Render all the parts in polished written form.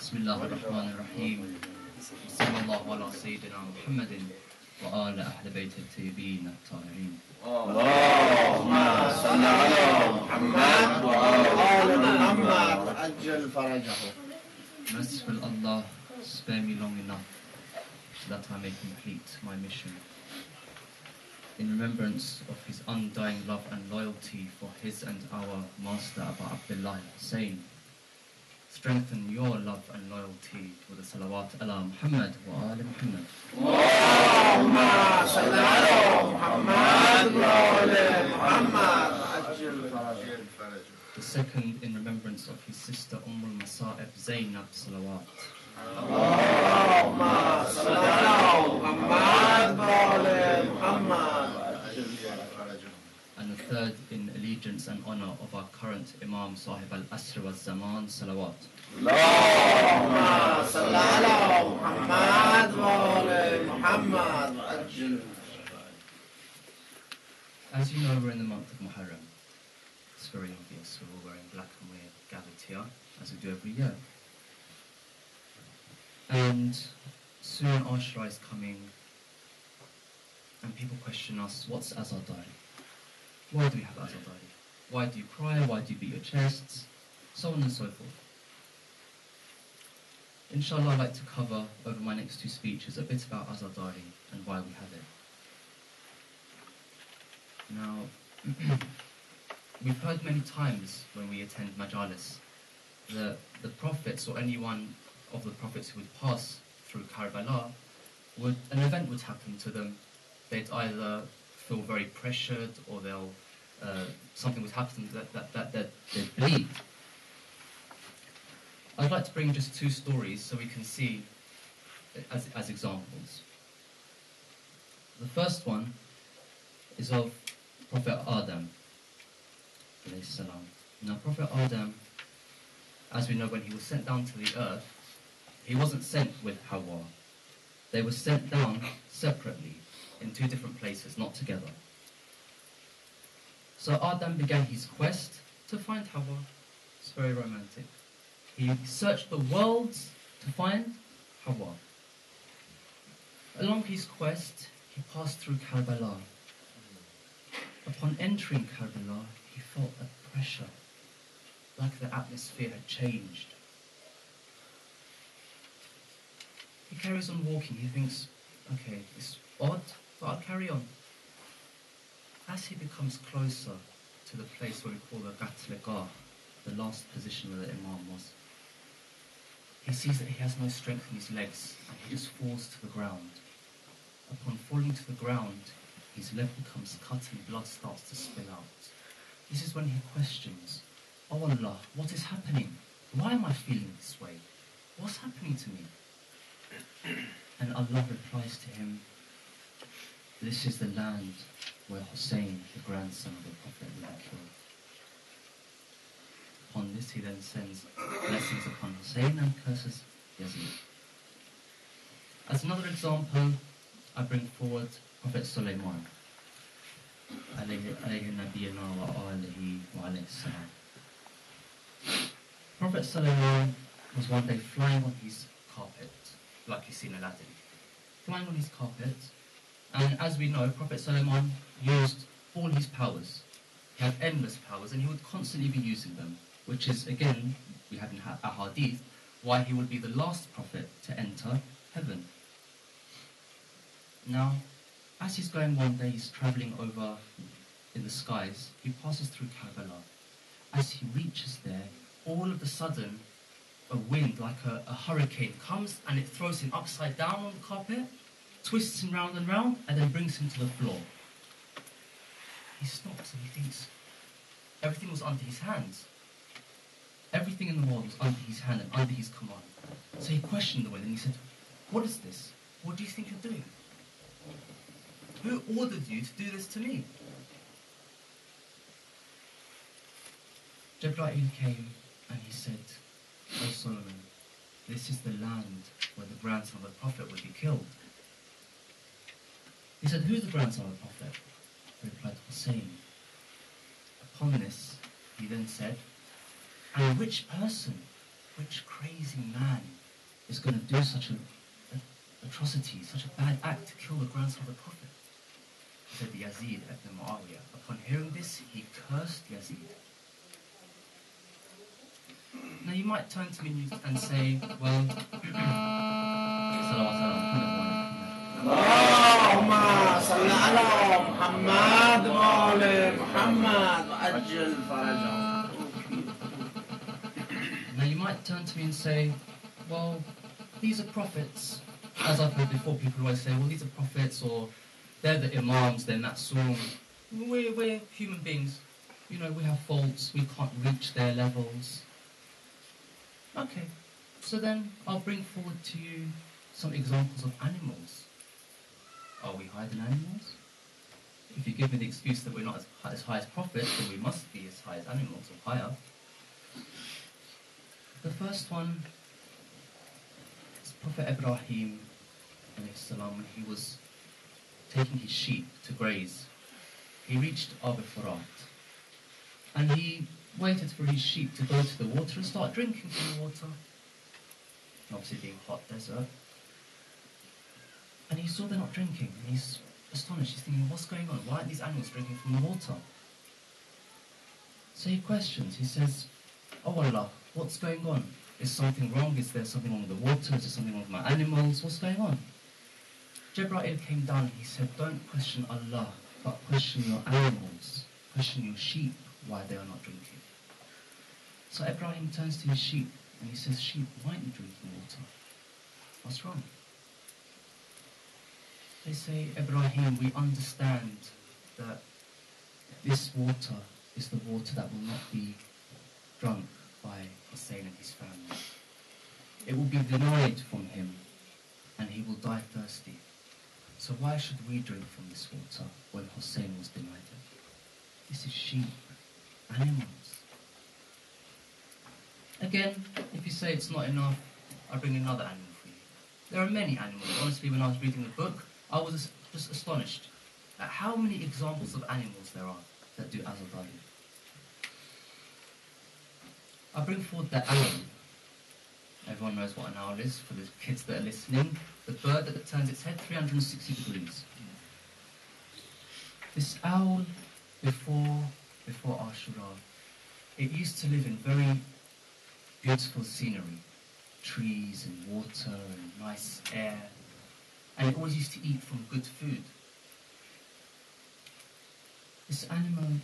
بسم الله الرحمن الرحيم صلى الله على سيدنا محمد وآل أهل بيت الطيبين الطاهرين اللهم صل على محمد وآل محمد عجل فرجه. Merciful Allah, spare me long enough so that I may complete my mission. In remembrance of his undying love and loyalty for his and our Master Abu Abdullah Hussain, strengthen your love and loyalty with the salawat ala Muhammad wa ala Muhammad. Allahumma salli ala Muhammad wa ala Muhammad ajil farajah. The second in remembrance of his sister Masa'ib Zainab salawat. Allahumma salli ala Muhammad wa ala Muhammad ajil farajah. And the third in allegiance and honor of our current Imam Sahib al-Asr wa Zaman salawat. Allahumma salli ala Muhammad wa ala Muhammad ajil. As you know, we're in the month of Muharram. It's very obvious, we're all wearing black and we're gathered here, as we do every year. And soon Ashura is coming, and people question us, what's Azadari? Why do we have Azadari? Why do you cry? Why do you beat your chests? So on and so forth. Inshallah, I'd like to cover over my next two speeches a bit about Azadari and why we have it. Now, we've heard many times when we attend Majalis that the prophets or anyone of the prophets who would pass through Karbala, an event would happen to them. They'd either feel very pressured, or something would happen that they'd bleed. I'd like to bring just two stories so we can see as examples. The first one is of Prophet Adam. Now, Prophet Adam, as we know, when he was sent down to the earth, he wasn't sent with Hawa. They were sent down separately in two different places, not together. So Adam began his quest to find Hawa. It's very romantic. He searched the world to find Hawa. Along his quest, he passed through Karbala. Upon entering Karbala, he felt a pressure, like the atmosphere had changed. He carries on walking. He thinks, okay, it's odd, but I'll carry on. As he becomes closer to the place where we call the Gatlegah, the last position where the Imam was, he sees that he has no strength in his legs, and he just falls to the ground. Upon falling to the ground, his leg becomes cut and blood starts to spill out. This is when he questions, "Oh Allah, what is happening? Why am I feeling this way? What's happening to me?" And Allah replies to him, "This is the land where Hussain, the grandson of the Prophet, will be killed." Upon this, he then sends blessings upon Hussain and curses Yazid. As another example, I bring forward Prophet Sulaiman, alayhi nabiyana wa alihi wa alayhi salam. Prophet Sulaiman was one day flying on his carpet, like you see in Aladdin, flying on his carpet, and as we know, Prophet Sulaiman used all his powers. He had endless powers, and he would constantly be using them, which is, again, we have in a hadith, why he would be the last prophet to enter heaven. Now, as he's going one day, he's travelling over in the skies, he passes through Karbala. As he reaches there, all of a sudden, a wind, like a hurricane, comes and it throws him upside down on the carpet, twists him round, and then brings him to the floor. He stops and he thinks, everything was under his hands. Everything in the world was under his hand and under his command. So he questioned the wind and he said, "What is this? What do you think you're doing? Who ordered you to do this to me?" Jibreel came and he said, "O Solomon, this is the land where the grandson of the Prophet would be killed." He said, "Who's the grandson of the Prophet?" He replied, "Hussain." Upon this, he then said, "And which person, which crazy man is going to do such an atrocity, such a bad act to kill the grandson of the Prophet? Said Yazid ibn Muawiyah. Upon hearing this, he cursed Yazid. Now you might turn to me and say, well, اللهم صل على محمد وآل محمد وعجل فرجهم. Now you might turn to me and say, well, these are prophets. As I've heard before, people always say, well, these are prophets, or they're the imams, they're Matsum. We're human beings. You know, we have faults, we can't reach their levels. Okay, so then I'll bring forward to you some examples of animals. Are we higher than animals? If you give me the excuse that we're not as high as prophets, then we must be as high as animals, or higher. The first one is Prophet Ibrahim, when he was taking his sheep to graze. He reached Ab Furat, and he waited for his sheep to go to the water and start drinking from the water. Obviously being hot desert. And he saw they're not drinking, and he's astonished. He's thinking, what's going on? Why aren't these animals drinking from the water? So he questions. He says, oh Allah, what's going on? Is something wrong? Is there something wrong with the water? Is there something wrong with my animals? What's going on? Jibreel came down and he said, don't question Allah, but question your animals. Question your sheep, why they are not drinking. So Ibrahim turns to his sheep and he says, sheep, why aren't you drinking water? What's wrong? They say, Ibrahim, we understand that this water is the water that will not be drunk by Hussain and his family. It will be denied from him and he will die thirsty. So why should we drink from this water when Hussain was denied it? This is sheep, animals. Again, if you say it's not enough, I'll bring another animal for you. There are many animals. Honestly, when I was reading the book, I was just astonished at how many examples of animals there are that do Azadari. I bring forward the owl. Everyone knows what an owl is, for the kids that are listening. The bird that turns its head 360 degrees. This owl, before Ashura, it used to live in very beautiful scenery. Trees and water and nice air. And it always used to eat from good food. This animal,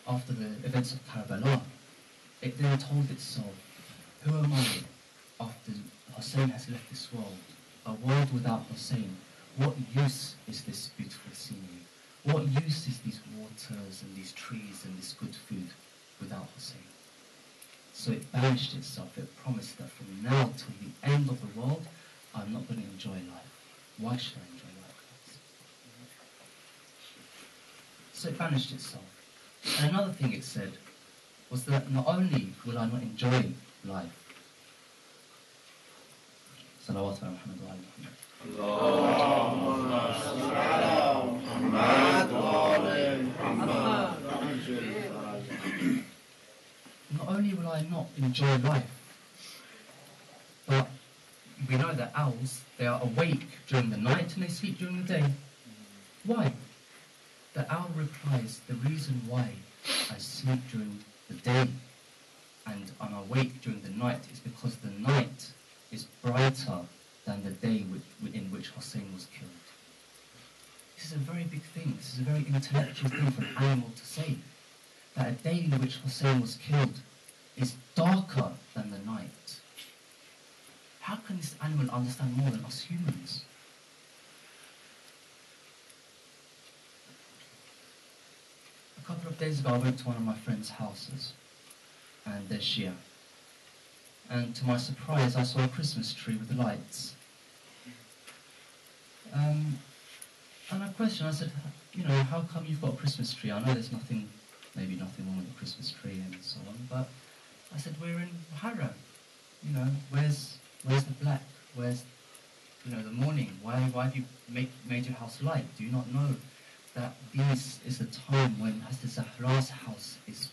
after the events of Karbala, it then told itself, who am I after Hussain has left this world? A world without Hussain. What use is this beautiful scenery? What use is these waters and these trees and this good food without Hussain? So it banished itself. It promised that from now till the end of the world, I'm not going to enjoy life. Why should I enjoy life? So it banished itself. And another thing it said was that not only will I not enjoy life, salawat ala Muhammad wa ala Muhammad. Not only will I not enjoy life, but we know that owls, they are awake during the night and they sleep during the day. Why? The owl replies, the reason why I sleep during the day and I'm awake during the night is because the night is brighter than the day in which Hussain was killed. This is a very big thing. This is a very intellectual thing for an animal to say. That a day in which Hussain was killed is darker than the night. How can this animal understand more than us humans? A couple of days ago I went to one of my friend's houses, and they're Shia. And to my surprise I saw a Christmas tree with the lights. And I questioned, I said, you know, how come you've got a Christmas tree? I know there's maybe nothing wrong with the Christmas tree and so on, but I said, we're in Muharram. You know, where's the black? Where's, you know, the mourning? Why have you made your house light? Do you not know that this is the time when Hazrat Zahra's house is